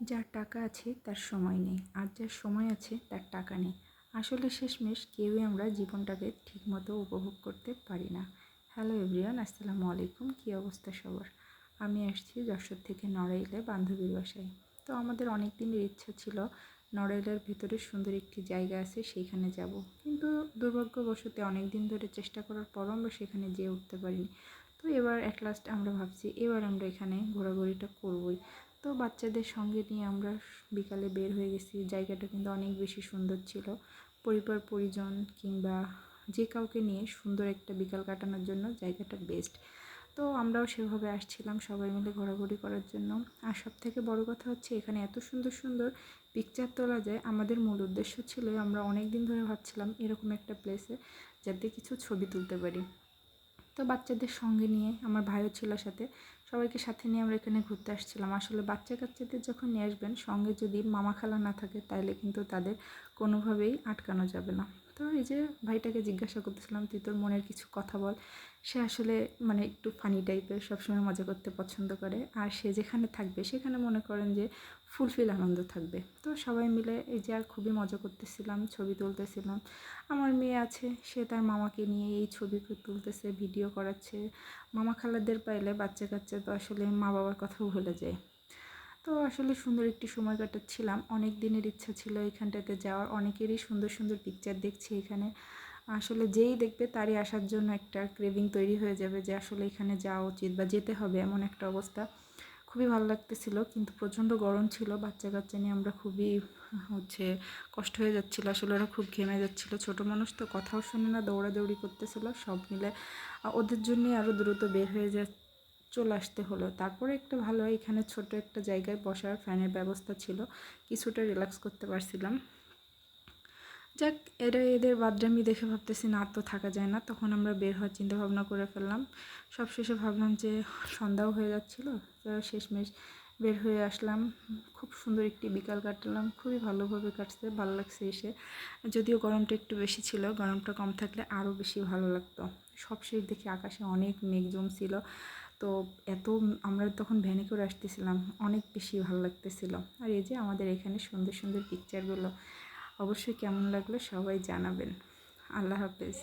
যার টাকা আছে তার সময় নেই, আর যার সময় আছে তার টাকা নেই। আসলে শেষমেশ কেউই আমরা জীবনটাকে ঠিকমতো উপভোগ করতে পারি না। হ্যালো এভরিওয়ান, আসসালামু আলাইকুম। কী অবস্থা সবার? আমি আসছি যশোর থেকে নড়াইলে বান্ধবীর বাসায়। তো আমাদের অনেক দিনের ইচ্ছা ছিল নড়াইলের ভিতরে সুন্দর একটি জায়গা আছে সেইখানে যাব, কিন্তু দুর্ভাগ্যবশত অনেক দিন ধরে চেষ্টা করার পরও আমরা সেখানে যেয়ে উঠতে পারিনি। তো এবার অ্যাট লাস্ট আমরা ভাবছি এবার আমরা এখানে ঘোরাঘুরিটা করবই। তো বাচ্চাদের সঙ্গে নিয়ে আমরা বিকালে বের হয়ে গেছি। জায়গাটা কিন্তু অনেক বেশি সুন্দর ছিল। পরিবার পরিজন কিংবা যে কাউকে নিয়ে সুন্দর একটা বিকাল কাটানোর জন্য জায়গাটা বেস্ট। তো আমরাও সেভাবে আসছিলাম সবাই মিলে ঘোরাঘুরি করার জন্য। আর সবথেকে বড় কথা হচ্ছে এখানে এত সুন্দর সুন্দর পিকচার তোলা যায়। আমাদের মূল উদ্দেশ্য ছিল, আমরা অনেক দিন ধরে ভাবছিলাম এরকম একটা প্লেসে যাতে কিছু ছবি তুলতে পারি। তো বাচ্চাদের সঙ্গে নিয়ে, আমার ভাইও ছিল সাথে, সবাইকে সাথে নিয়ে আমরা এখানে ঘুরতে আসছিলাম। আসলে বাচ্চা কাচ্চাদের যখন নিয়ে আসবেন সঙ্গে যদি মামা খালা না থাকে তাহলে কিন্তু তাদের কোনোভাবেই আটকানো যাবে না। তো এই যে ভাইটাকে জিজ্ঞাসা করতেছিলাম, তুই তোর মনের কিছু কথা বল। সে আসলে একটু ফানি টাইপের, সবসময় মজা করতে পছন্দ করে। আর সে যেখানে থাকবে সেখানে মনে করেন যে ফুলফিল আনন্দ থাকবে। তো সবাই মিলে এই যে আর খুবই মজা করতেছিলাম, ছবি তুলতেছিলাম। আমার মেয়ে আছে, সে তার মামাকে নিয়ে এই ছবি তুলতেছে, ভিডিও করাচ্ছে। মামা খালাদের পাইলে বাচ্চা কাচ্চা তো আসলে মা বাবার কথাও ভুলে যায়। তো আসলে সুন্দর একটি সময় কাটাচ্ছিলাম। অনেক দিনের ইচ্ছা ছিল এখানটাতে যাওয়ার। অনেকেরই সুন্দর সুন্দর পিকচার দেখছি এখানে। আসলে যেই দেখবে তারই আসার জন্য একটা ক্রেভিং তৈরি হয়ে যাবে যে আসলে এখানে যাওয়া উচিত বা যেতে হবে, এমন একটা অবস্থা। খুবই ভালো লাগতেছিল, কিন্তু প্রচণ্ড গরম ছিল। বাচ্চা কাচ্চা নিয়ে আমরা খুবই কষ্ট হয়ে যাচ্ছিলো। আসলে ওরা খুব ঘেমে যাচ্ছিলো। ছোটো মানুষ তো কথাও শোনে না, দৌড়াদৌড়ি করতেছিল। সব মিলে ওদের জন্যই আরও দ্রুত বের হয়ে চলে আসতে হলো। তারপরে একটা ভালো, এখানে ছোট একটা জায়গায় বসার ফ্যানের ব্যবস্থা ছিল, কিছুটা রিল্যাক্স করতে পারছিলাম। যাক, এদের বাদরামি দেখে ভাবতেছি না, আর তো থাকা যায় না। তখন আমরা বের হওয়ার চিন্তা ভাবনা করে ফেললাম। সবশেষে ভাবলাম যে সন্ধ্যাও হয়ে যাচ্ছিলো, তো শেষমেশ বের হয়ে আসলাম। খুব সুন্দর একটি বিকাল কাটালাম, খুবই ভালোভাবে কাটছে, ভালো লাগছে এসে। যদিও গরমটা একটু বেশি ছিল, গরমটা কম থাকলে আরও বেশি ভালো লাগতো। সবশেষ দেখি আকাশে অনেক মেঘ জমছিল। তো আমরা তখন ভ্যানে করে আসতেছিলাম, অনেক বেশি ভালো লাগতেছিল। আর এই যে আমাদের এখানে সুন্দর সুন্দর পিকচারগুলো, অবশ্যই কেমন লাগলো সবাই জানাবেন। আল্লাহ হাফেজ।